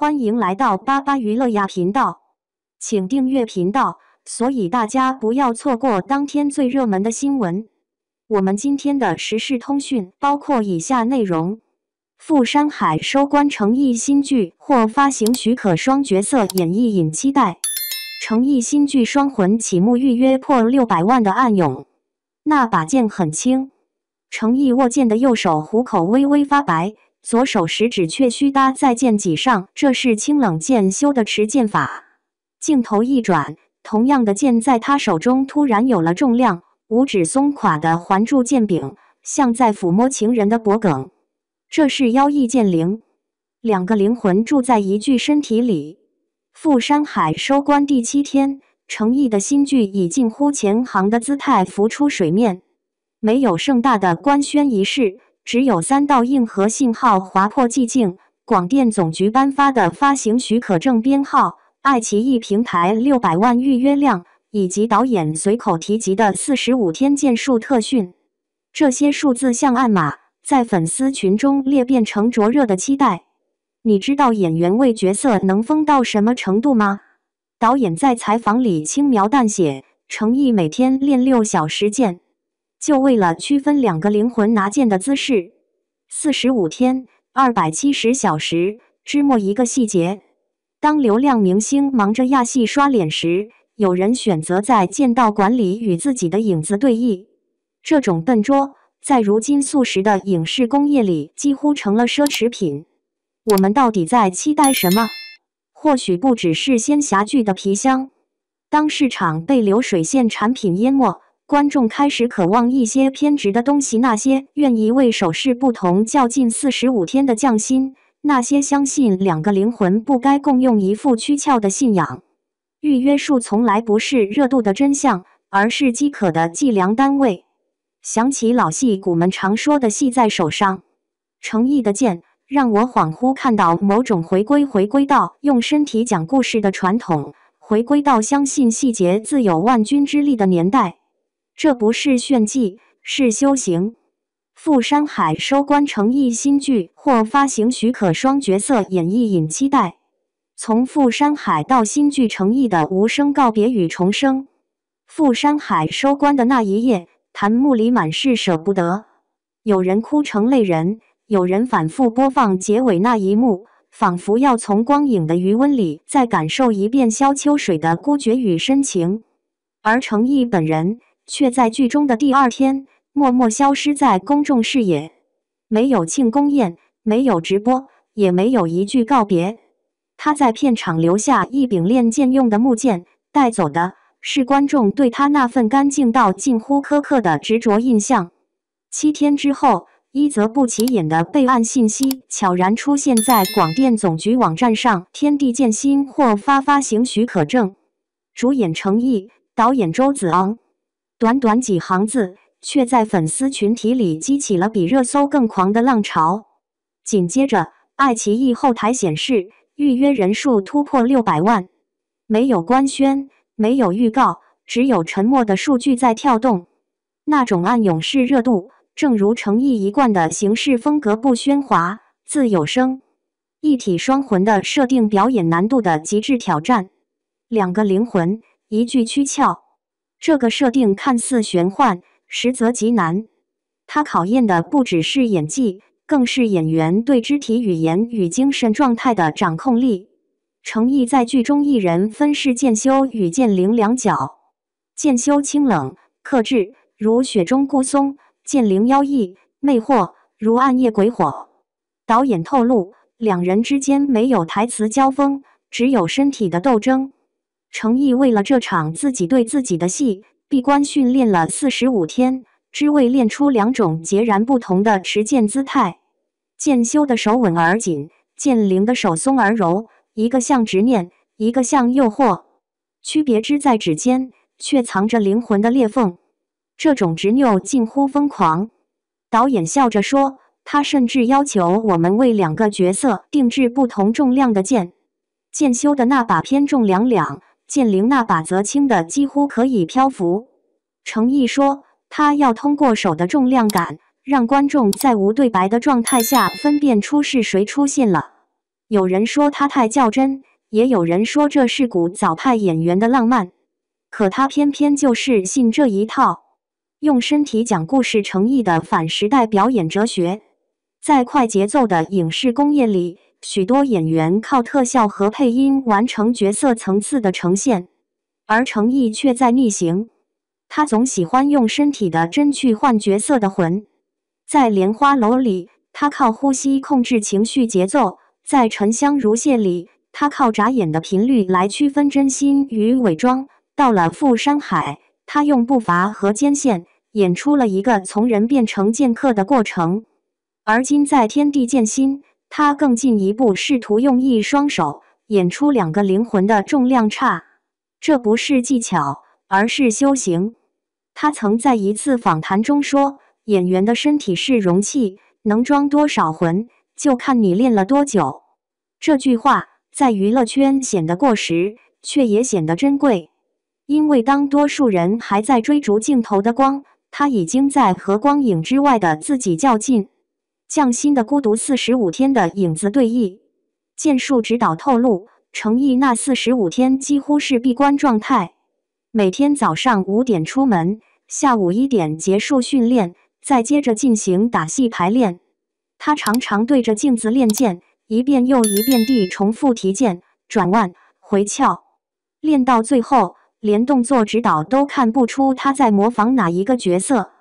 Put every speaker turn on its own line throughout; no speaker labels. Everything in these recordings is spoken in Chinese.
欢迎来到巴巴娱乐呀频道，请订阅频道，所以大家不要错过当天最热门的新闻。我们今天的时事通讯包括以下内容：富山海收官诚意新剧获发行许可，双角色演绎引期待。诚意新剧《双魂》启幕预约破600万的暗涌，那把剑很轻。诚意握剑的右手虎口微微发白，左手食指却虚搭在剑脊上，这是清冷剑修的持剑法。镜头一转，同样的剑在他手中突然有了重量，五指松垮地环住剑柄，像在抚摸情人的脖颈。这是妖异剑灵，两个灵魂住在一具身体里。富山海收官第7天，诚意的新剧以近乎前行的姿态浮出水面。没有盛大的官宣仪式，只有3道硬核信号划破寂静：广电总局颁发的发行许可证编号、爱奇艺平台600万预约量，以及导演随口提及的45天剑术特训。这些数字像暗码，在粉丝群中裂变成灼热的期待。你知道演员为角色能疯到什么程度吗？导演在采访里轻描淡写，诚意每天练6小时剑，就为了区分两个灵魂拿剑的姿势。45天，270小时，只墨一个细节。当流量明星忙着压戏刷脸时，有人选择在剑道馆里与自己的影子对弈。这种笨拙，在如今速食的影视工业里几乎成了奢侈品。我们到底在期待什么？或许不只是仙侠剧的皮箱。当市场被流水线产品淹没，观众开始渴望一些偏执的东西，那些愿意为手势不同较劲45天的匠心，那些相信两个灵魂不该共用一副躯壳的信仰。预约数从来不是热度的真相，而是饥渴的计量单位。想起老戏骨们常说的戏在手上，诚意的剑让我恍惚看到某种回归到用身体讲故事的传统，回归到相信细节自有万钧之力的年代。这不是炫技，是修行。富山海收官诚意新剧获发行许可，双角色演绎引期待。从富山海到新剧诚意的无声告别与重生。富山海收官的那一夜，弹幕里满是舍不得，有人哭成泪人，有人反复播放结尾那一幕，仿佛要从光影的余温里再感受一遍萧秋水的孤绝与深情。而诚意本人却在剧中的第2天默默消失在公众视野，没有庆功宴，没有直播，也没有一句告别。他在片场留下一柄练剑用的木剑，带走的是观众对他那份干净到近乎苛刻的执着印象。7天之后，一则不起眼的备案信息悄然出现在广电总局网站上：天地剑心获发行许可证，主演诚意，导演周子昂。短短几行字，却在粉丝群体里激起了比热搜更狂的浪潮。紧接着，爱奇艺后台显示预约人数突破600万，没有官宣，没有预告，只有沉默的数据在跳动。那种暗涌式热度，正如诚意一贯的行事风格，不喧哗，自有声。一体双魂的设定，表演难度的极致挑战。两个灵魂，一具躯壳。这个设定看似玄幻，实则极难。它考验的不只是演技，更是演员对肢体语言与精神状态的掌控力。诚意在剧中一人分饰剑修与剑灵两角，剑修清冷克制，如雪中孤松；剑灵妖异魅惑，如暗夜鬼火。导演透露，两人之间没有台词交锋，只有身体的斗争。诚意为了这场自己对自己的戏，闭关训练了45天，只为练出2种截然不同的持剑姿态。剑修的手稳而紧，剑灵的手松而柔，一个像执念，一个像诱惑，区别之在指尖，却藏着灵魂的裂缝。这种执拗近乎疯狂。导演笑着说，他甚至要求我们为2个角色定制不同重量的剑。剑修的那把偏重2两，剑灵那把则轻的几乎可以漂浮。诚意说，他要通过手的重量感，让观众在无对白的状态下分辨出是谁出现了。有人说他太较真，也有人说这是古早派演员的浪漫，可他偏偏就是信这一套，用身体讲故事诚意的反时代表演哲学。在快节奏的影视工业里，许多演员靠特效和配音完成角色层次的呈现，而程毅却在逆行。他总喜欢用身体的真去换角色的魂。在莲花楼里，他靠呼吸控制情绪节奏；在沉香如屑里，他靠眨眼的频率来区分真心与伪装。到了富山海，他用步伐和肩线演出了一个从人变成剑客的过程。而今在天地剑心，他更进一步试图用一双手演出两个灵魂的重量差。这不是技巧，而是修行。他曾在一次访谈中说，演员的身体是容器，能装多少魂，就看你练了多久。这句话在娱乐圈显得过时，却也显得珍贵。因为当多数人还在追逐镜头的光，他已经在和光影之外的自己较劲。匠心的孤独45天的影子对弈，剑术指导透露，程毅那45天几乎是闭关状态，每天早上5点出门，下午1点结束训练，再接着进行打戏排练。他常常对着镜子练剑，一遍又一遍地重复提剑、转腕、回鞘，练到最后，连动作指导都看不出他在模仿哪一个角色。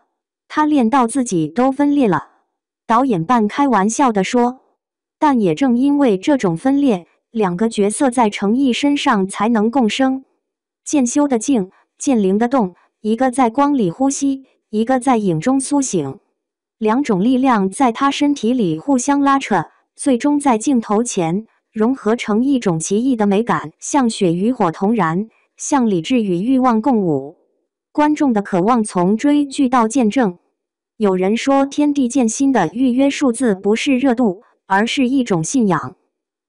他练到自己都分裂了。导演半开玩笑地说，但也正因为这种分裂，两个角色在程毅身上才能共生。剑修的静，剑灵的动，一个在光里呼吸，一个在影中苏醒，两种力量在他身体里互相拉扯，最终在镜头前融合成一种奇异的美感，像血与火同燃，像理智与欲望共舞。观众的渴望从追剧到见证。有人说，天地剑心的预约数字不是热度，而是一种信仰。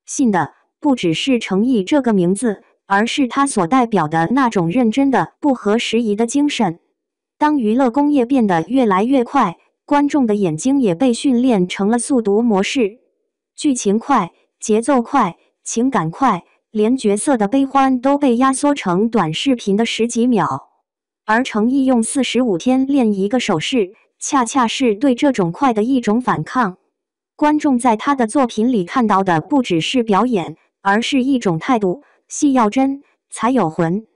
信的不只是程毅这个名字，而是他所代表的那种认真的、不合时宜的精神。当娱乐工业变得越来越快，观众的眼睛也被训练成了速读模式，剧情快，节奏快，情感快，连角色的悲欢都被压缩成短视频的10几秒。而程毅用45天练一个手势，恰恰是对这种快的一种反抗。观众在他的作品里看到的不只是表演，而是一种态度，戏要真，才有魂。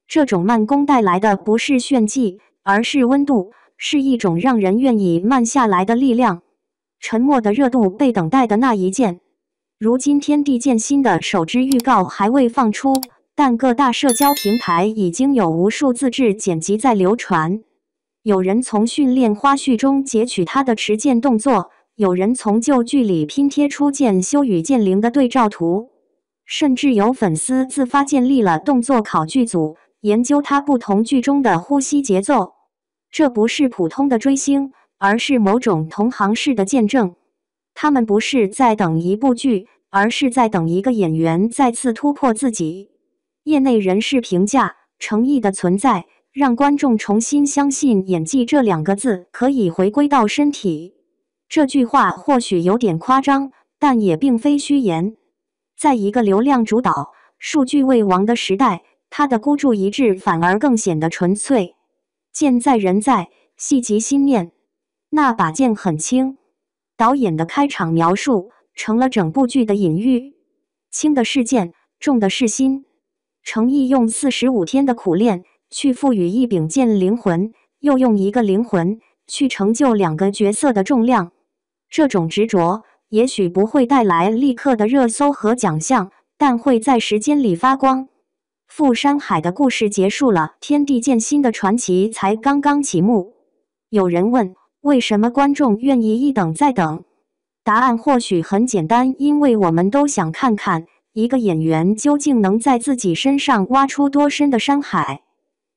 这种慢工带来的不是炫技，而是温度，是一种让人愿意慢下来的力量。沉默的热度被等待的那一剑。如今天地剑心的首支预告还未放出，但各大社交平台已经有无数自制剪辑在流传。有人从训练花絮中截取他的持剑动作，有人从旧剧里拼贴出剑修与剑灵的对照图，甚至有粉丝自发建立了动作考据组，研究他不同剧中的呼吸节奏。这不是普通的追星，而是某种同行式的见证。他们不是在等一部剧，而是在等一个演员再次突破自己。业内人士评价，程毅的存在让观众重新相信演技这2个字可以回归到身体。这句话或许有点夸张，但也并非虚言。在一个流量主导、数据为王的时代，他的孤注一掷反而更显得纯粹。剑在人在，戏即心念。那把剑很轻。导演的开场描述成了整部剧的隐喻。轻的是剑，重的是心。程毅用45天的苦练去赋予一柄剑灵魂，又用一个灵魂去成就2个角色的重量。这种执着也许不会带来立刻的热搜和奖项，但会在时间里发光。富山海的故事结束了，天地剑心的传奇才刚刚启幕。有人问，为什么观众愿意一等再等？答案或许很简单，因为我们都想看看一个演员究竟能在自己身上挖出多深的山海。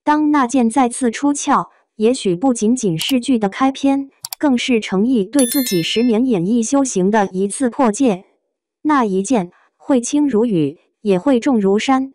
当那剑再次出鞘，也许不仅仅是剧的开篇，更是程毅对自己10年演艺修行的一次破戒。那一剑会轻如雨，也会重如山。